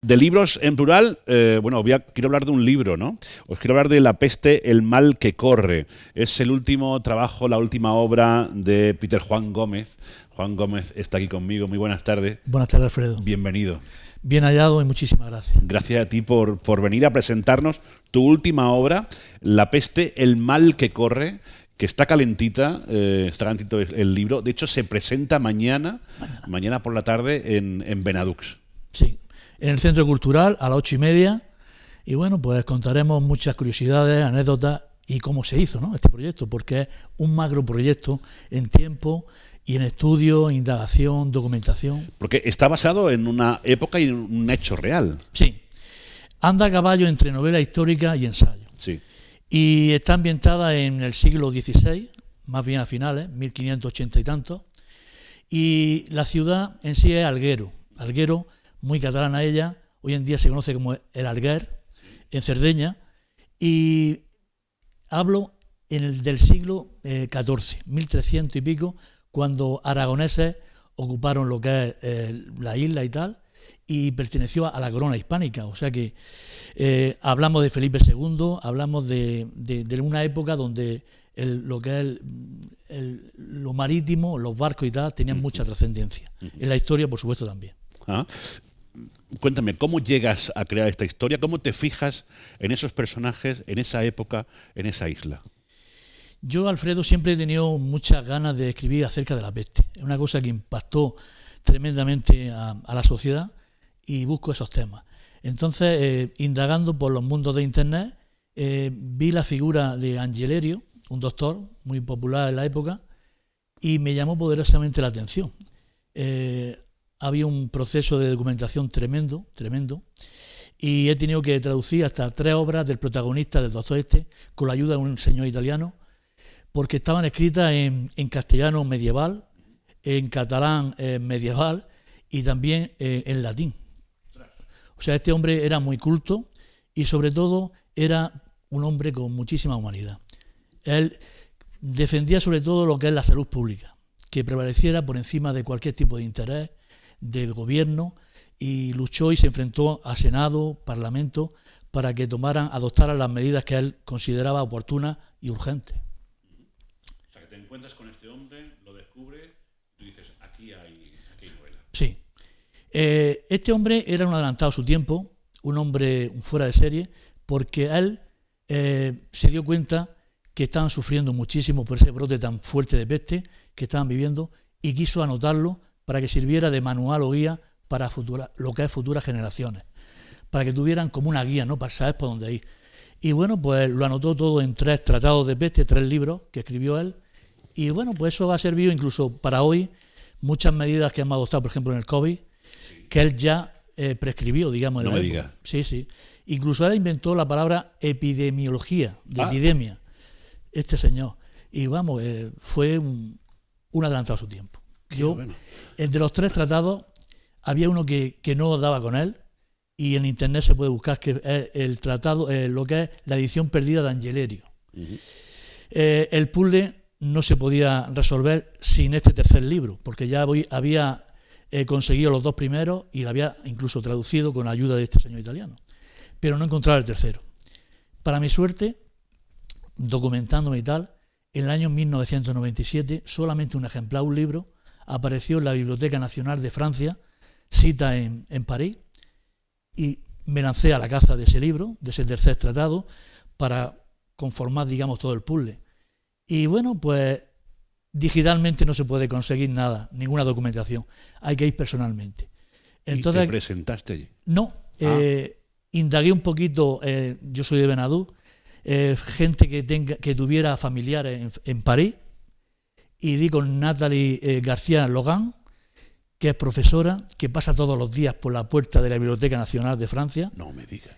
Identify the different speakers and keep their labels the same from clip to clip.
Speaker 1: De libros en plural, quiero hablar de un libro, ¿no? Os quiero hablar de La peste, el mal que corre. Es el último trabajo, la última obra de Peter Juan Gómez. Juan Gómez está aquí conmigo. Muy buenas tardes.
Speaker 2: Buenas tardes, Alfredo.
Speaker 1: Bienvenido.
Speaker 2: Bien hallado y muchísimas gracias.
Speaker 1: Gracias a ti por venir a presentarnos tu última obra, La peste, el mal que corre, que está calentito el libro. De hecho, se presenta mañana por la tarde en Benadux.
Speaker 2: Sí, en el Centro Cultural a las 8:30. Y bueno, pues contaremos muchas curiosidades, anécdotas y cómo se hizo, ¿no?, este proyecto, porque es un macro proyecto en tiempo y en estudio, indagación, documentación.
Speaker 1: Porque está basado en una época y en un hecho real.
Speaker 2: Sí, anda a caballo entre novela histórica y ensayo.
Speaker 1: Sí.
Speaker 2: Y está ambientada en el siglo XVI, más bien a finales, 1580 y tantos. Y la ciudad en sí es Alguero, muy catalana ella, hoy en día se conoce como el Alguer, en Cerdeña, y hablo del siglo XIV, 1300 y pico, cuando aragoneses ocuparon lo que es la isla y tal, y perteneció a la corona hispánica. O sea que hablamos de Felipe II, hablamos de una época donde lo que es lo marítimo, los barcos y tal, tenían mucha trascendencia. En la historia, por supuesto, también.
Speaker 1: Cuéntame, ¿cómo llegas a crear esta historia? ¿Cómo te fijas en esos personajes, en esa época, en esa isla?
Speaker 2: Yo, Alfredo, siempre he tenido muchas ganas de escribir acerca de la peste. Es una cosa que impactó tremendamente a la sociedad y busco esos temas. Entonces, indagando por los mundos de Internet, vi la figura de Angelerio, un doctor muy popular en la época, y me llamó poderosamente la atención. Había un proceso de documentación tremendo, y he tenido que traducir hasta 3 obras del protagonista del doctor con la ayuda de un señor italiano, porque estaban escritas en castellano medieval, en catalán medieval y también en latín. O sea, este hombre era muy culto y sobre todo era un hombre con muchísima humanidad. Él defendía sobre todo lo que es la salud pública, que prevaleciera por encima de cualquier tipo de interés de gobierno, y luchó y se enfrentó a Senado, Parlamento, para que adoptaran las medidas que él consideraba oportunas y urgentes.
Speaker 1: O sea, que te encuentras con este hombre, lo descubres, y dices, aquí hay novela.
Speaker 2: Sí. Este hombre era un adelantado a su tiempo, un hombre fuera de serie, porque él se dio cuenta que estaban sufriendo muchísimo por ese brote tan fuerte de peste que estaban viviendo, y quiso anotarlo para que sirviera de manual o guía para lo que es futuras generaciones, para que tuvieran como una guía, ¿no?, para saber por dónde ir. Y bueno, pues lo anotó todo en 3 tratados de peste, 3 libros que escribió él, y bueno, pues eso ha servido incluso para hoy muchas medidas que hemos adoptado, por ejemplo en el COVID, que él ya prescribió, digamos.
Speaker 1: No me diga.
Speaker 2: Sí. Incluso él inventó la palabra epidemiología, de epidemia, este señor. Y vamos, fue un adelantado a su tiempo. Entre los 3 tratados había uno que no daba con él, y en internet se puede buscar, que es el tratado, lo que es la edición perdida de Angelerio. El puzzle no se podía resolver sin este tercer libro, porque ya había conseguido los 2 primeros y lo había incluso traducido con la ayuda de este señor italiano, pero no encontraba el tercero. Para mi suerte, documentándome y tal, en el año 1997, solamente un ejemplar, un libro, apareció en la Biblioteca Nacional de Francia, cita en París, y me lancé a la caza de ese libro, de ese tercer tratado, para conformar, digamos, todo el puzzle. Y bueno, pues digitalmente no se puede conseguir nada, ninguna documentación, hay que ir personalmente. Entonces,
Speaker 1: ¿y te presentaste allí?
Speaker 2: No, indagué un poquito, yo soy de Benadú, gente que tuviera familiares en París, y di con Nathalie García Logan, que es profesora, que pasa todos los días por la puerta de la Biblioteca Nacional de Francia.
Speaker 1: No me digas.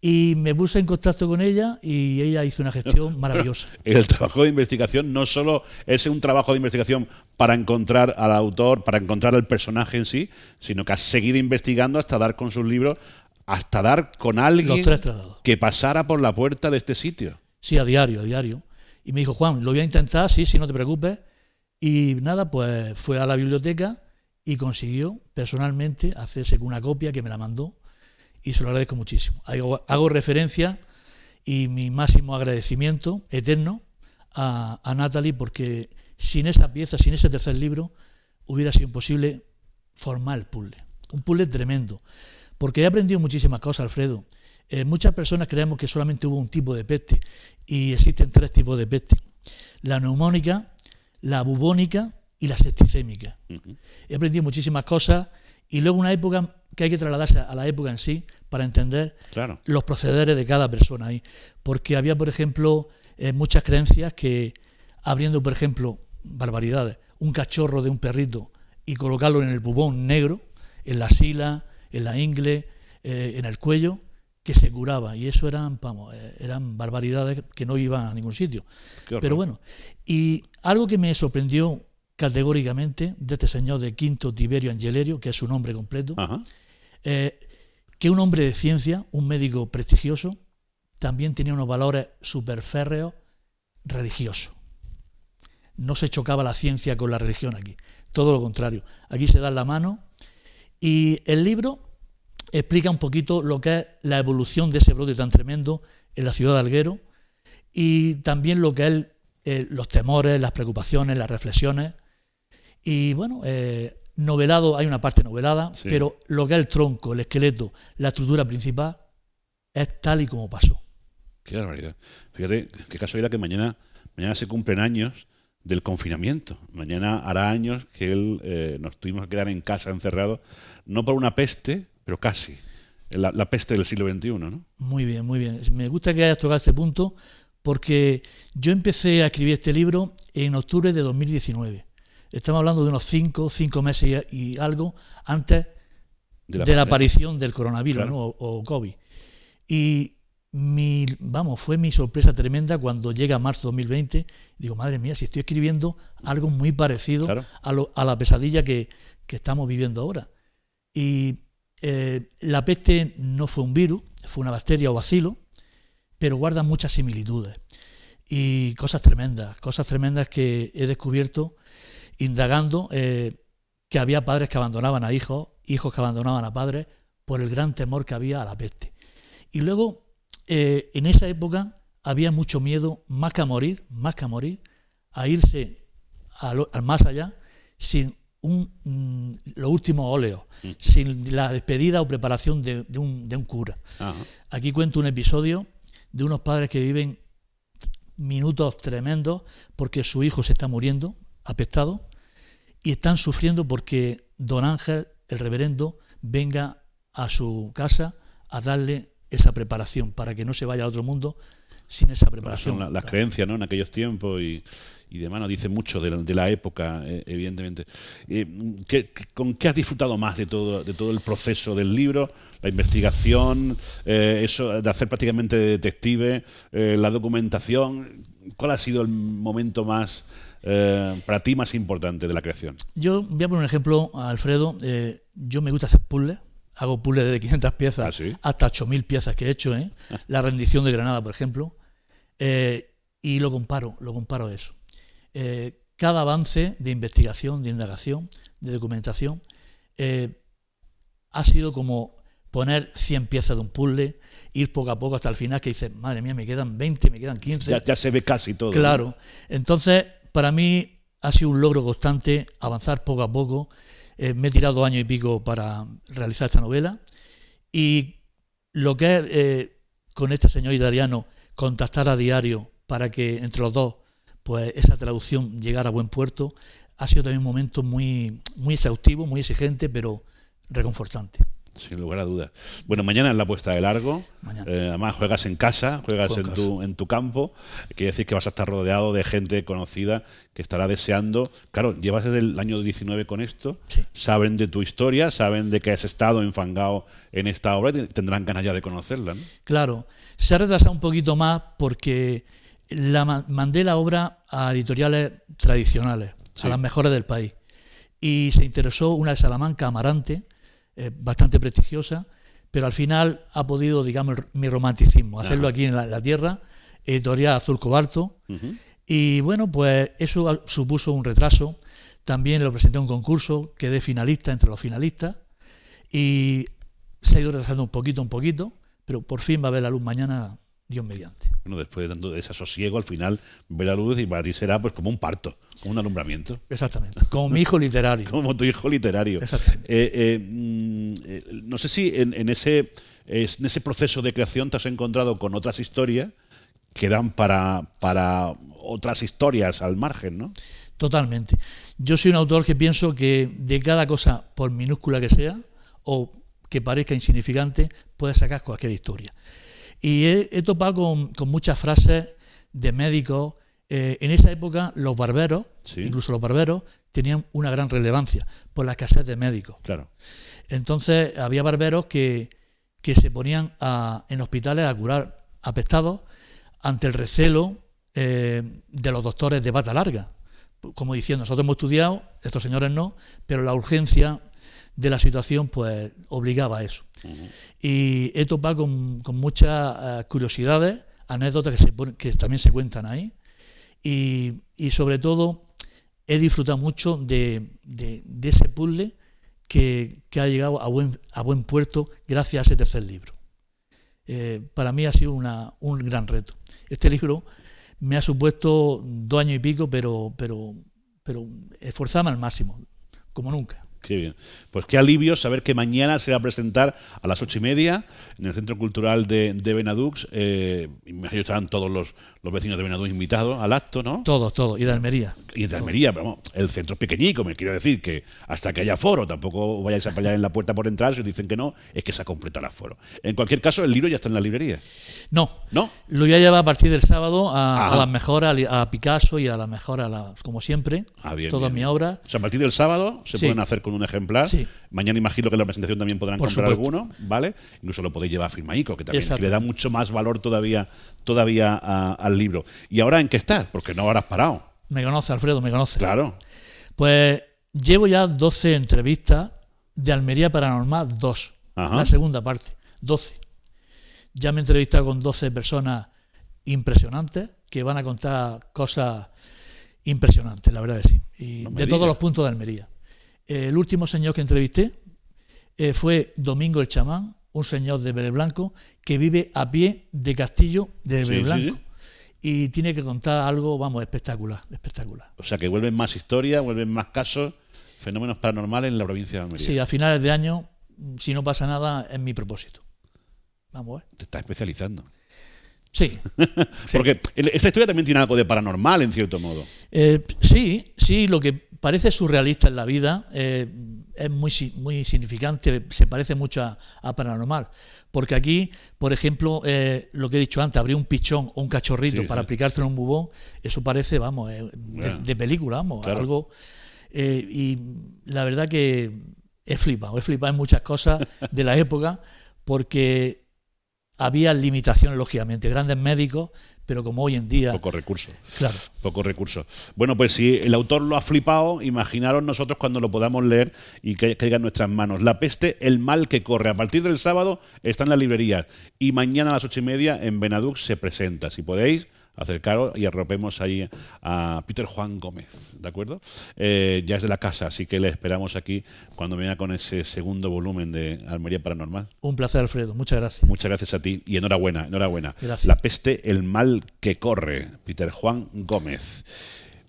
Speaker 2: Y me puse en contacto con ella y ella hizo una gestión maravillosa.
Speaker 1: El trabajo de investigación no solo es un trabajo de investigación para encontrar al autor, para encontrar al personaje en sí, sino que has seguido investigando hasta dar con sus libros, hasta dar con alguien que pasara por la puerta de este sitio.
Speaker 2: Sí, a diario. Y me dijo, Juan, lo voy a intentar, sí, no te preocupes. Y nada, pues fue a la biblioteca y consiguió personalmente hacerse con una copia que me la mandó y se lo agradezco muchísimo. Hago referencia y mi máximo agradecimiento eterno a Natalie, porque sin esa pieza, sin ese tercer libro, hubiera sido imposible formar el puzzle. Un puzzle tremendo, porque he aprendido muchísimas cosas, Alfredo. Muchas personas creemos que solamente hubo un tipo de peste, y existen 3 tipos de peste: la neumónica, la bubónica y la septicémica. He aprendido muchísimas cosas, y luego una época que hay que trasladarse a la época en sí para entender los procederes de cada persona ahí. Porque había, por ejemplo, muchas creencias que, abriendo, por ejemplo, barbaridades, un cachorro de un perrito y colocarlo en el bubón negro, en la sila, en la ingle, en el cuello, que se curaba. Y eso eran barbaridades que no iban a ningún sitio. Pero bueno, y algo que me sorprendió categóricamente de este señor de Quinto Tiberio Angelerio, que es su nombre completo, que un hombre de ciencia, un médico prestigioso, también tenía unos valores superférreos religiosos. No se chocaba la ciencia con la religión aquí, todo lo contrario. Aquí se dan la mano, y el libro explica un poquito lo que es la evolución de ese brote tan tremendo en la ciudad de Alguero, y también lo que es los temores, las preocupaciones, las reflexiones. Y bueno, novelado, hay una parte novelada, sí, pero lo que es el tronco, el esqueleto, la estructura principal es tal y como pasó.
Speaker 1: Qué barbaridad. Fíjate, qué casualidad que mañana se cumplen años del confinamiento. Mañana hará años que nos tuvimos que quedar en casa encerrados, no por una peste, pero casi. La peste del siglo XXI, ¿no? Muy
Speaker 2: bien, muy bien. Me gusta que hayas tocado ese punto, porque yo empecé a escribir este libro en octubre de 2019. Estamos hablando de unos 5 meses y algo antes de la aparición del coronavirus, claro, ¿no? o COVID. Y fue mi sorpresa tremenda cuando llega marzo 2020. Digo, madre mía, si estoy escribiendo algo muy parecido, claro, a la pesadilla que estamos viviendo ahora. Y la peste no fue un virus, fue una bacteria o bacilo, pero guarda muchas similitudes y cosas tremendas que he descubierto indagando, que había padres que abandonaban a hijos que abandonaban a padres por el gran temor que había a la peste. Y luego, en esa época había mucho miedo, más que a morir, a irse al más allá sin los últimos óleos, sin la despedida o preparación de un cura. Ajá. Aquí cuento un episodio de unos padres que viven minutos tremendos porque su hijo se está muriendo, apestado, y están sufriendo porque don Ángel, el reverendo, venga a su casa a darle esa preparación para que no se vaya al otro mundo sin esa preparación.
Speaker 1: Son las creencias, ¿no?, en aquellos tiempos y demás, nos dice mucho de la época, evidentemente. ¿Con qué has disfrutado más de todo el proceso del libro? La investigación, eso de hacer prácticamente detective, la documentación. ¿Cuál ha sido el momento más para ti más importante de la creación?
Speaker 2: Yo voy a poner un ejemplo, Alfredo. Yo me gusta hacer puzzles. Hago puzzles de 500 piezas, ¿sí?, hasta 8.000 piezas que he hecho, La rendición de Granada, por ejemplo, y lo comparo a eso. Cada avance de investigación, de indagación, de documentación, ha sido como poner 100 piezas de un puzzle, ir poco a poco hasta el final, que dices, madre mía, me quedan 20, me quedan 15.
Speaker 1: Ya se ve casi todo.
Speaker 2: Claro.
Speaker 1: ¿No?
Speaker 2: Entonces, para mí ha sido un logro constante avanzar poco a poco. Me he tirado 2 años y pico para realizar esta novela, y lo que es con este señor italiano contactar a diario para que entre los dos pues esa traducción llegara a buen puerto, ha sido también un momento muy, muy exhaustivo, muy exigente, pero reconfortante.
Speaker 1: Sin lugar a dudas. Bueno, mañana es la puesta de largo. Además juegas en casa, juegas en tu campo. Quiere decir que vas a estar rodeado de gente conocida que estará deseando. Claro, llevas desde el año 19 con esto. Sí. Saben de tu historia, saben de que has estado enfangado en esta obra y tendrán ganas ya de conocerla, ¿no?
Speaker 2: Claro. Se ha retrasado un poquito más porque mandé la obra a editoriales tradicionales, sí, a las mejores del país. Y se interesó una de Salamanca, Amarante, bastante prestigiosa, pero al final ha podido, digamos, mi romanticismo, hacerlo aquí en la tierra, editorial Azul Cobalto. Y bueno, pues eso supuso un retraso. También lo presenté a un concurso, quedé finalista entre los finalistas, y se ha ido retrasando un poquito, pero por fin va a ver la luz mañana, Dios mediante.
Speaker 1: Bueno, después de tanto desasosiego, al final ve la luz y para ti será pues como un parto, como un alumbramiento.
Speaker 2: Exactamente, como mi hijo literario.
Speaker 1: Como tu hijo literario.
Speaker 2: Exactamente.
Speaker 1: No sé si en ese proceso de creación te has encontrado con otras historias que dan para otras historias al margen, ¿no?
Speaker 2: Totalmente. Yo soy un autor que pienso que de cada cosa, por minúscula que sea, o que parezca insignificante, puedes sacar cualquier historia. Y he topado con muchas frases de médicos. En esa época los barberos,
Speaker 1: Sí.
Speaker 2: incluso los barberos, tenían una gran relevancia por la escasez de médicos.
Speaker 1: Claro.
Speaker 2: Entonces había barberos que se ponían en hospitales a curar apestados ante el recelo de los doctores de bata larga. Como diciendo, nosotros hemos estudiado, estos señores no, pero la urgencia de la situación pues obligaba a eso. Uh-huh. Y he topado con muchas curiosidades, anécdotas que también se cuentan ahí, y sobre todo he disfrutado mucho de ese puzzle que ha llegado a buen puerto gracias a ese tercer libro. Para mí ha sido un gran reto. Este libro me ha supuesto 2 años y pico, pero esforzarme al máximo, como nunca.
Speaker 1: Qué bien. Pues qué alivio saber que mañana se va a presentar a las 8:30 en el Centro Cultural de Benadux. Imagino que estarán todos los vecinos de Benadux invitados al acto, ¿no?
Speaker 2: Todos, y de Almería.
Speaker 1: Y de Almería, pero vamos, el centro es pequeñico, me quiero decir que hasta que haya foro, tampoco vayáis a pelear en la puerta por entrar, si os dicen que no, es que se ha completado el aforo. En cualquier caso, el libro ya está en la librería.
Speaker 2: No,
Speaker 1: ¿no?
Speaker 2: Lo voy a llevar a partir del sábado a las mejoras, a Picasso y a las mejoras, como siempre, todas mis obras.
Speaker 1: O sea, a partir del sábado se pueden hacer con un ejemplar.
Speaker 2: Sí.
Speaker 1: Mañana imagino que en la presentación también podrán comprar alguno, ¿vale? Incluso lo podéis llevar a firmaico, que también le da mucho más valor todavía al libro. ¿Y ahora en qué estás? Porque no habrás parado.
Speaker 2: Me conoce, Alfredo, me conoce.
Speaker 1: Claro.
Speaker 2: Pues llevo ya 12 entrevistas de Almería Paranormal 2, la segunda parte, 12. Ya me he entrevistado con 12 personas impresionantes que van a contar cosas impresionantes, la verdad que sí. Y de todos los puntos de Almería. El último señor que entrevisté fue Domingo el Chamán, un señor de Vélez Blanco que vive a pie de Castillo de Vélez Blanco. Sí. Y tiene que contar algo, vamos, espectacular.
Speaker 1: O sea, que vuelven más historias, vuelven más casos, fenómenos paranormales en la provincia de Almería.
Speaker 2: Sí, a finales de año, si no pasa nada, es mi propósito. Vamos a ver.
Speaker 1: Te estás especializando.
Speaker 2: Sí.
Speaker 1: Porque esta historia también tiene algo de paranormal, en cierto modo.
Speaker 2: Sí, lo que parece surrealista en la vida es muy significante, se parece mucho a paranormal. Porque aquí, por ejemplo, lo que he dicho antes, abrir un pichón o un cachorrito para aplicártelo en un bubón, eso parece, vamos, de película, vamos, claro. Algo. Y la verdad que he flipado en muchas cosas de la época, porque había limitaciones, lógicamente, grandes médicos, pero como hoy en día...
Speaker 1: Poco recurso.
Speaker 2: Claro.
Speaker 1: Poco recurso. Bueno, pues si el autor lo ha flipado, imaginaros nosotros cuando lo podamos leer y que caiga en nuestras manos. La peste, el mal que corre. A partir del sábado está en las librerías y mañana a las 8:30 en Benadux se presenta. Si podéis, acercaros y arropemos ahí a Peter Juan Gómez, ¿de acuerdo? Ya es de la casa, así que le esperamos aquí cuando venga con ese segundo volumen de Almería Paranormal.
Speaker 2: Un placer, Alfredo, muchas gracias.
Speaker 1: Muchas gracias a ti y enhorabuena.
Speaker 2: Gracias.
Speaker 1: La peste, el mal que corre, Peter Juan Gómez.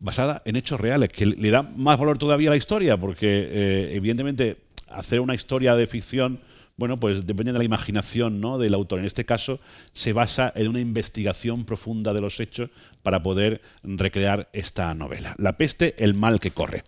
Speaker 1: Basada en hechos reales, que le da más valor todavía a la historia, porque evidentemente hacer una historia de ficción, bueno, pues depende de la imaginación, ¿no?, del autor. En este caso se basa en una investigación profunda de los hechos para poder recrear esta novela. La peste, el mal que corre.